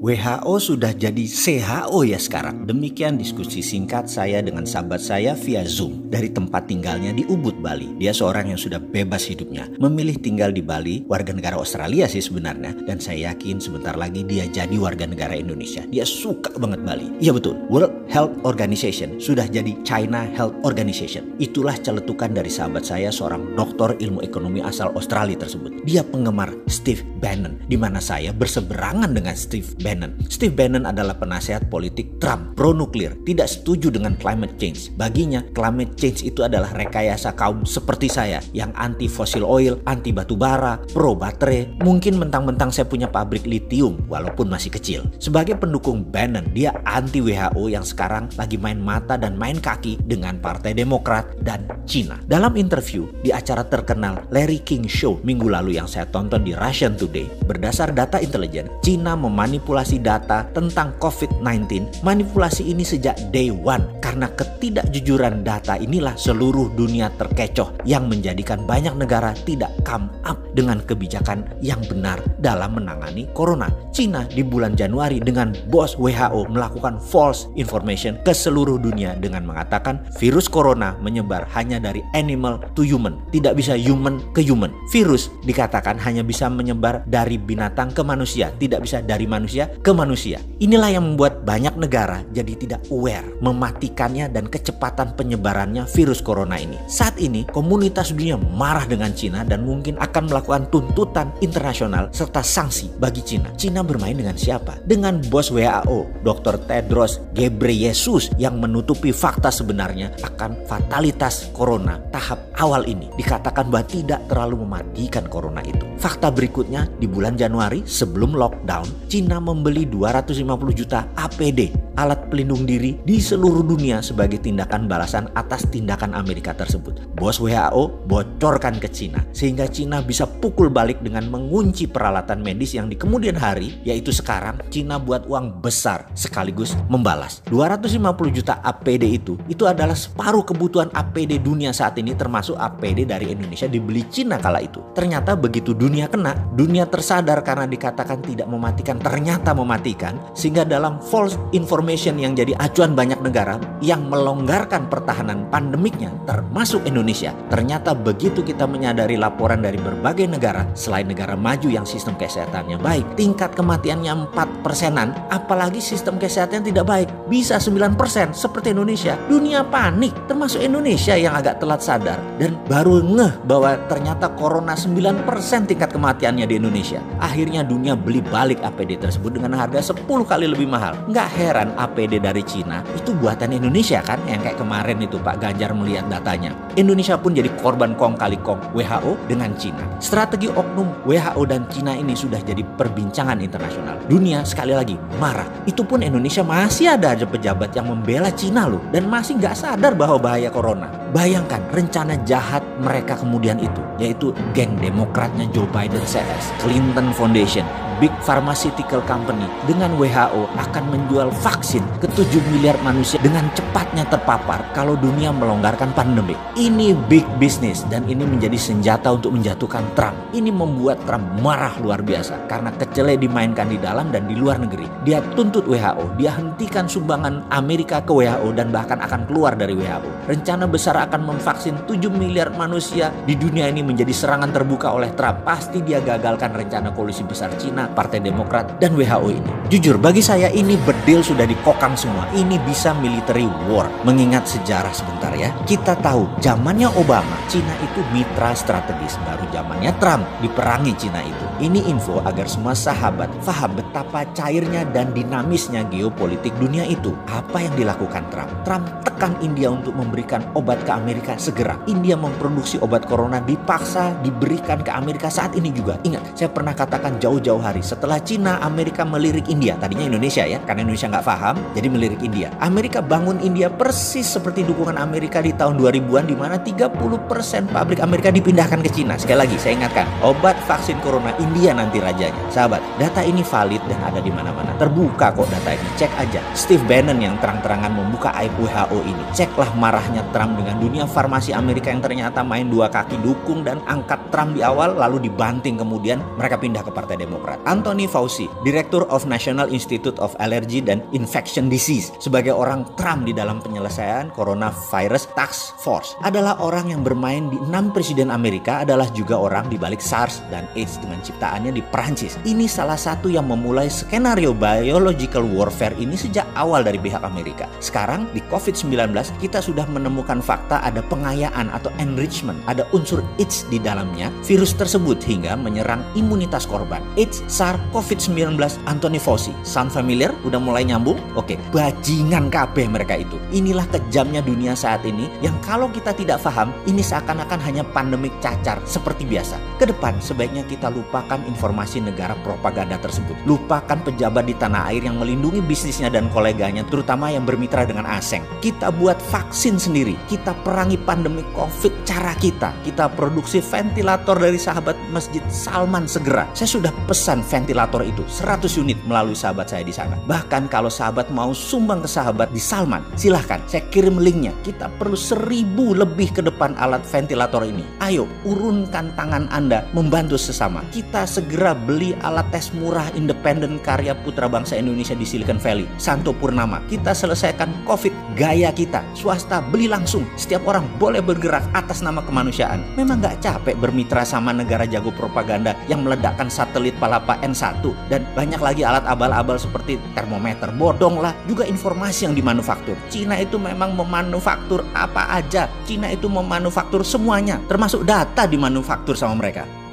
WHO sudah jadi CHO ya sekarang. Demikian diskusi singkat saya dengan sahabat saya via Zoom dari tempat tinggalnya di Ubud, Bali. Dia seorang yang sudah bebas hidupnya, memilih tinggal di Bali, warga negara Australia sih sebenarnya. Dan saya yakin sebentar lagi dia jadi warga negara Indonesia. Dia suka banget Bali. Iya betul, World Health Organization sudah jadi China Health Organization. Itulah celetukan dari sahabat saya, seorang doktor ilmu ekonomi asal Australia tersebut. Dia penggemar Steve Bannon, di mana saya berseberangan dengan Steve Bannon. Steve Bannon adalah penasehat politik Trump, pro-nuklir, tidak setuju dengan climate change. Baginya, climate change itu adalah rekayasa kaum seperti saya yang anti fossil oil, anti batu bara, pro baterai. Mungkin mentang-mentang saya punya pabrik lithium walaupun masih kecil. Sebagai pendukung Bannon, dia anti WHO yang sekarang lagi main mata dan main kaki dengan Partai Demokrat dan Cina. Dalam interview di acara terkenal Larry King Show minggu lalu yang saya tonton di Russian Today, berdasar data intelijen, Cina memanipulasi data tentang COVID-19. Manipulasi ini sejak day one. Karena ketidakjujuran data inilah seluruh dunia terkecoh yang menjadikan banyak negara tidak come up dengan kebijakan yang benar dalam menangani corona. Cina di bulan Januari dengan bos WHO melakukan false information ke seluruh dunia dengan mengatakan virus corona menyebar hanya dari animal to human, tidak bisa human ke human. Virus dikatakan hanya bisa menyebar dari binatang ke manusia, tidak bisa dari manusia ke manusia. Inilah yang membuat banyak negara jadi tidak aware mematikannya dan kecepatan penyebarannya virus corona ini. Saat ini komunitas dunia marah dengan Cina dan mungkin akan melakukan tuntutan internasional serta sanksi bagi Cina. Cina bermain dengan siapa? Dengan bos WHO, Dr. Tedros Ghebreyesus, yang menutupi fakta sebenarnya akan fatalitas corona tahap awal ini. Dikatakan bahwa tidak terlalu mematikan corona itu. Fakta berikutnya, di bulan Januari sebelum lockdown, Cina membeli 250 juta APD, alat pelindung diri, di seluruh dunia sebagai tindakan balasan atas tindakan Amerika tersebut. Bos WHO bocorkan ke Cina sehingga Cina bisa pukul balik dengan mengunci peralatan medis yang di kemudian hari, yaitu sekarang Cina buat uang besar sekaligus membalas. 250 juta APD itu adalah separuh kebutuhan APD dunia saat ini, termasuk APD dari Indonesia dibeli Cina kala itu. Ternyata begitu dunia kena, dunia tersadar karena dikatakan tidak mematikan, ternyata mematikan, sehingga dalam false information yang jadi acuan banyak negara yang melonggarkan pertahanan pandemiknya termasuk Indonesia. Ternyata begitu kita menyadari laporan dari berbagai negara selain negara maju yang sistem kesehatannya baik, tingkat kematiannya 4%-an, apalagi sistem kesehatan tidak baik bisa 9% seperti Indonesia. Dunia panik, termasuk Indonesia yang agak telat sadar dan baru ngeh bahwa ternyata corona 9% tingkat kematiannya di Indonesia. Akhirnya dunia beli balik APD tersebut dengan harga 10 kali lebih mahal. Nggak heran APD dari Cina itu buatan Indonesia kan, yang kayak kemarin itu Pak Ganjar melihat datanya. Indonesia pun jadi korban kong kali kong WHO dengan Cina. Strategi oknum WHO dan Cina ini sudah jadi perbincangan internasional. Dunia sekali lagi marah. Itu pun Indonesia masih ada aja pejabat yang membela Cina loh, dan masih nggak sadar bahwa bahaya corona. Bayangkan rencana jahat mereka kemudian itu, yaitu geng demokratnya Joe Biden CS, Clinton Foundation, big pharmaceutical company dengan WHO akan menjual vaksin ke 7 miliar manusia dengan cepatnya terpapar kalau dunia melonggarkan pandemi. Ini big business dan ini menjadi senjata untuk menjatuhkan Trump. Ini membuat Trump marah luar biasa karena kecele dimainkan di dalam dan di luar negeri. Dia tuntut WHO, dia hentikan sumbangan Amerika ke WHO dan bahkan akan keluar dari WHO. Rencana besar akan memvaksin 7 miliar manusia di dunia ini menjadi serangan terbuka oleh Trump. Pasti dia gagalkan rencana koalisi besar Cina, Partai Demokrat, dan WHO ini. Jujur, bagi saya ini bedil sudah dikokang semua. Ini bisa military war. Mengingat sejarah sebentar ya. Kita tahu zamannya Obama, Cina itu mitra strategis. Baru zamannya Trump diperangi Cina itu. Ini info agar semua sahabat paham betapa cairnya dan dinamisnya geopolitik dunia itu. Apa yang dilakukan Trump? Trump tekan India untuk memberikan obat ke Amerika segera. India memproduksi obat corona dipaksa diberikan ke Amerika saat ini juga. Ingat, saya pernah katakan jauh-jauh hari setelah Cina, Amerika melirik India. Tadinya Indonesia ya, karena Indonesia nggak paham, jadi melirik India. Amerika bangun India persis seperti dukungan Amerika di tahun 2000-an, di mana 30% pabrik Amerika dipindahkan ke Cina. Sekali lagi, saya ingatkan, obat vaksin corona India nanti rajanya. Sahabat, Sahabat, data ini valid dan ada di mana-mana. Terbuka kok data ini, cek aja. Steve Bannon yang terang-terangan membuka aib WHO ini. Ceklah marahnya Trump dengan dunia farmasi Amerika yang ternyata main dua kaki, dukung dan angkat Trump di awal, lalu dibanting kemudian mereka pindah ke Partai Demokrat. Anthony Fauci, Director of National Institute of Allergy and Infection Disease, sebagai orang Trump di dalam penyelesaian Coronavirus Task Force, adalah orang yang bermain di 6 presiden Amerika, adalah juga orang di balik SARS dan AIDS dengan ciptaannya di Perancis. Ini salah satu yang memulai skenario biological warfare ini sejak awal dari pihak Amerika. Sekarang di COVID-19 kita sudah menemukan fakta ada pengayaan atau enrichment, ada unsur AIDS di dalamnya virus tersebut hingga menyerang imunitas korban. AIDS, SARS, COVID-19, Anthony Fauci. Sound familiar? Udah mulai nyambung? Oke, bajingan kabeh mereka itu. Inilah kejamnya dunia saat ini yang kalau kita tidak paham, ini seakan-akan hanya pandemik cacar seperti biasa. Kedepan sebaiknya kita lupakan informasi negara propaganda tersebut. Lupakan pejabat di tanah air yang melindungi bisnisnya dan koleganya, terutama yang bermitra dengan asing. Kita buat vaksin sendiri. Kita perangi pandemi COVID cara kita. Kita produksi ventilator dari sahabat Masjid Salman segera. Saya sudah pesan ventilator itu 100 unit melalui sahabat saya di sana. Bahkan kalau sahabat mau sumbang ke sahabat di Salman, silahkan saya kirim linknya. Kita perlu 1000 lebih ke depan alat ventilator ini. Ayo urunkan tangan Anda membantu sesama. Kita segera beli alat tes murah independen karya putra bangsa Indonesia di Silicon Valley, Santo Purnama. Kita selesaikan COVID gaya kita. Swasta beli langsung. Setiap orang boleh bergerak atas nama kemanusiaan. Memang gak capek bermitra sama negara jago propaganda yang meledakkan satelit Palapa N1 dan banyak lagi alat abal-abal seperti termometer. Bodong lah juga informasi yang dimanufaktur. Cina itu memang memanufaktur apa aja. Cina itu memanufaktur semuanya, termasuk data dimanufaktur sama mereka.